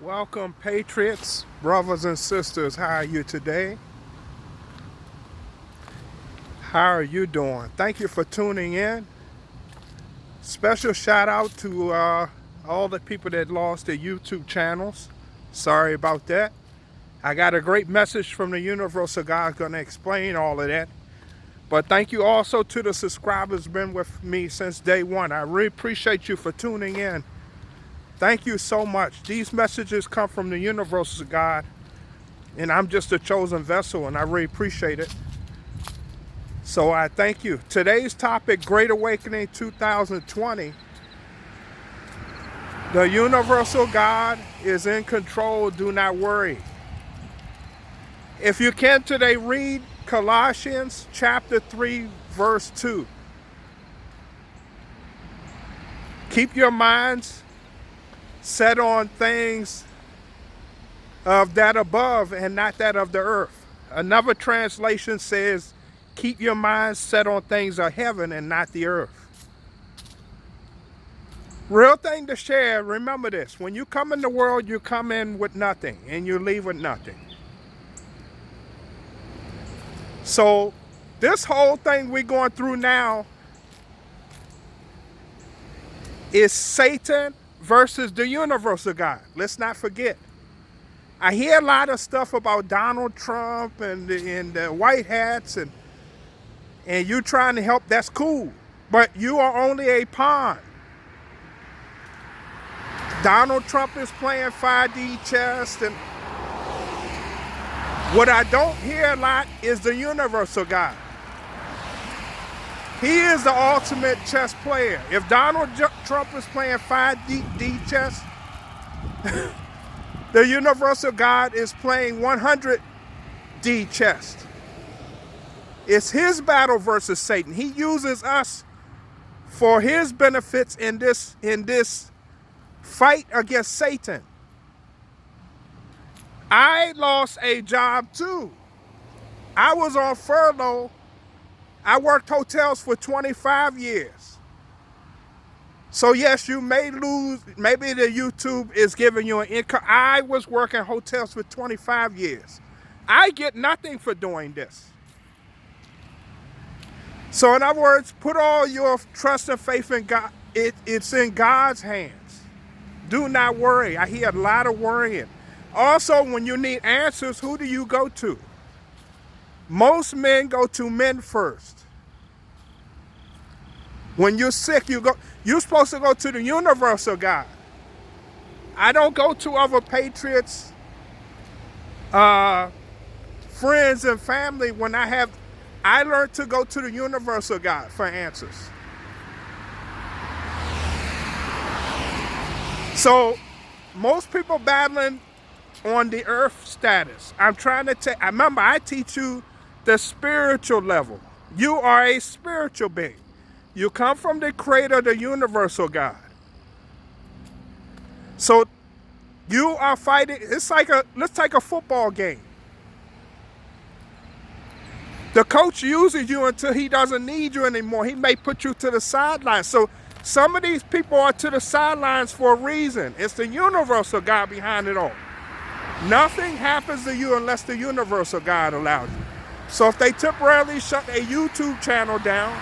Welcome, Patriots, brothers and sisters. How are you today? How are you doing? Thank you for tuning in. Special shout out to all the people that lost their YouTube channels. Sorry about that. I got a great message from the Universal God going to explain all of that. But thank you also to the subscribers been with me since day one. I really appreciate you for tuning in. Thank you so much. These messages come from the Universal God, and I'm just a chosen vessel, and I really appreciate it. So I thank you. Today's topic, Great Awakening 2020. The Universal God is in control. Do not worry. If you can today, read Colossians chapter 3, verse 2. Keep your minds set on things of that above and not that of the earth. Another translation says, keep your minds set on things of heaven and not the earth. Real thing to share, remember this. When you come in the world, you come in with nothing and you leave with nothing. So this whole thing we're going through now is Satan versus the universal God. Let's not forget. I hear a lot of stuff about Donald Trump and the white hats and you trying to help. That's cool. But you are only a pawn. Donald Trump is playing 5D chess, and what I don't hear a lot is the universal God. He is the ultimate chess player. If Donald Trump is playing 5D chess, the universal God is playing 100D chess. It's his battle versus Satan. He uses us for his benefits in this fight against Satan. I lost a job too. I was on furlough. I worked hotels for 25 years. So yes, you may lose, maybe the YouTube is giving you an income. I was working hotels for 25 years. I get nothing for doing this. So in other words, put all your trust and faith in God. It's in God's hands. Do not worry. I hear a lot of worrying. Also, when you need answers, who do you go to? Most men go to men first. When you're sick, you're supposed to go to the universal God. I don't go to other patriots, friends and family when I learned to go to the universal God for answers. So most people battling on the earth status. I'm trying to remember, I teach you the spiritual level. You are a spiritual being. You come from the creator, the universal God. So you are fighting. It's like let's take a football game. The coach uses you until he doesn't need you anymore. He may put you to the sidelines. So some of these people are to the sidelines for a reason. It's the universal God behind it all. Nothing happens to you unless the universal God allows you. So if they temporarily shut a YouTube channel down,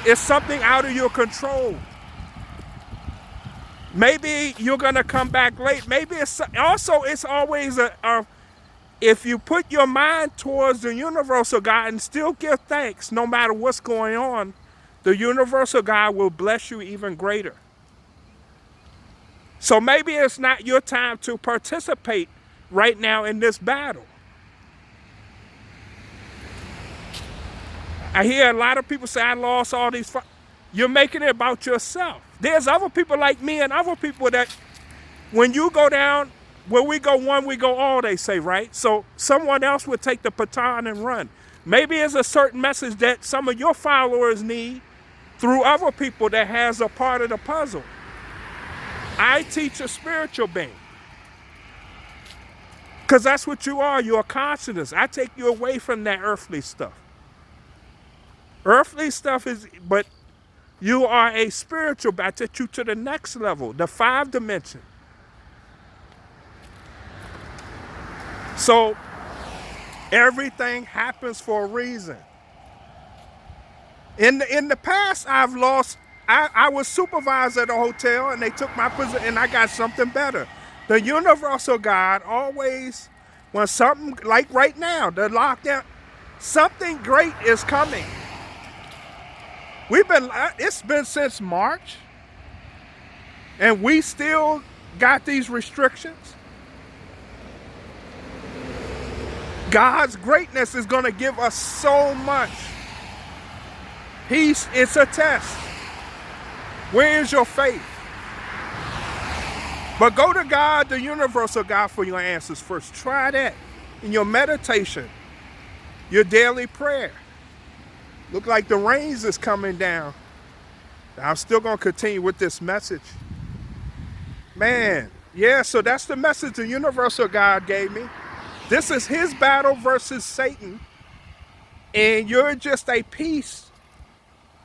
it's something out of your control. Maybe you're going to come back late. Maybe it's always if you put your mind towards the universal God and still give thanks no matter what's going on, the universal God will bless you even greater. So maybe it's not your time to participate right now in this battle. I hear a lot of people say, I lost all these. You're making it about yourself. There's other people like me and other people that when you go down, where we go one, we go all, they say, right? So someone else would take the baton and run. Maybe it's a certain message that some of your followers need through other people that has a part of the puzzle. I teach a spiritual being. Because that's what you are. You're a consciousness. I take you away from that earthly stuff. Earthly stuff but you are a spiritual being. I take you to the next level, the 5 dimension. So everything happens for a reason. In the past, I was supervisor at a hotel, and they took my position, and I got something better. The universal God always, when something, like right now, the lockdown, something great is coming. It's been since March, and we still got these restrictions. God's greatness is going to give us so much. It's a test. Where is your faith? But go to God, the universal God, for your answers first. Try that in your meditation, your daily prayer. Look like the rains is coming down. I'm still going to continue with this message. Man, yeah, so that's the message the universal God gave me. This is his battle versus Satan. And you're just a piece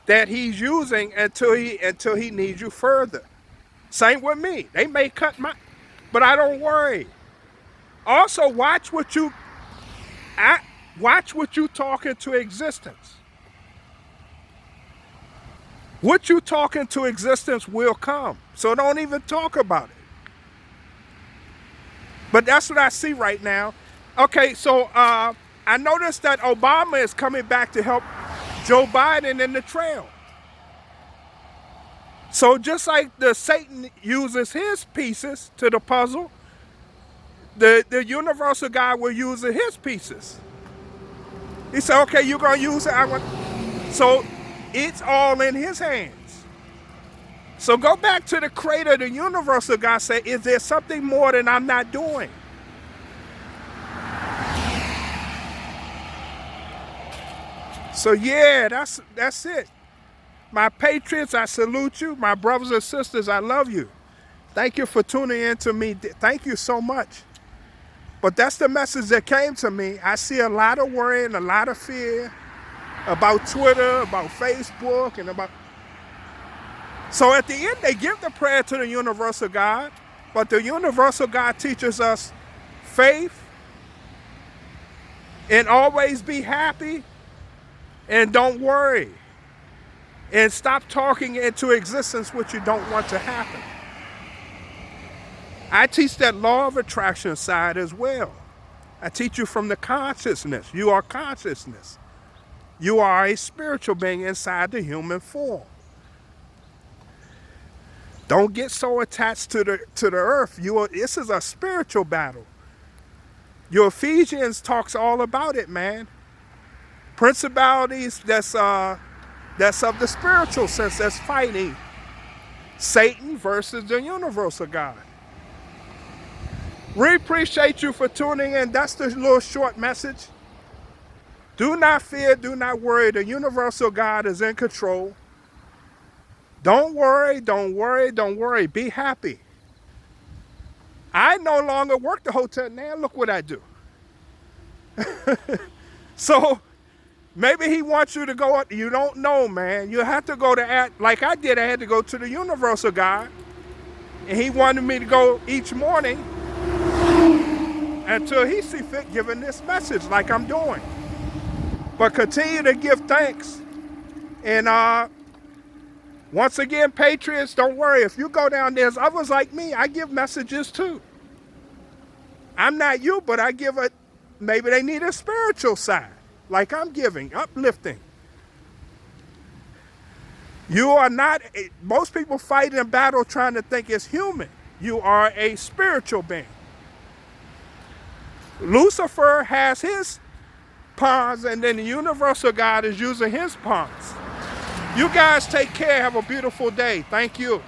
that he's using until he needs you further. Same with me. They may cut but I don't worry. Also, watch what you talk into existence. What you talk into existence will come. So don't even talk about it. But that's what I see right now. Okay, so I noticed that Obama is coming back to help Joe Biden in the trail. So just like the Satan uses his pieces to the puzzle, the universal God will use his pieces. He said, okay, you're going to use it. So it's all in his hands. So go back to the creator, the universal God, say, is there something more that I'm not doing? So yeah, that's it. My patriots, I salute you. My brothers and sisters, I love you. Thank you for tuning in to me. Thank you so much. But that's the message that came to me. I see a lot of worry and a lot of fear about Twitter, about Facebook, and about... So at the end, they give the prayer to the universal God, but the universal God teaches us faith and always be happy and don't worry. And stop talking into existence what you don't want to happen. I teach that law of attraction side as well. I teach you from the consciousness. You are consciousness. You are a spiritual being inside the human form. Don't get so attached to the earth. This is a spiritual battle. Your Ephesians talks all about it, man. Principalities that's of the spiritual sense, that's fighting Satan versus the universal God. We appreciate you for tuning in. That's the little short message. Do not fear, do not worry. The universal God is in control. Don't worry, don't worry, don't worry. Be happy. I no longer work the hotel now. Look what I do. So maybe he wants you to go up. You don't know, man. You have to go to, like I did, I had to go to the universal God. And he wanted me to go each morning until he see fit giving this message like I'm doing. But continue to give thanks. And once again, patriots, don't worry. If you go down, there's others like me. I give messages too. I'm not you, but I give maybe they need a spiritual side. Like I'm giving, uplifting. You are not, most people fight in battle trying to think it's human. You are a spiritual being. Lucifer has his pawns, and then the universal God is using his pawns. You guys take care. Have a beautiful day. Thank you.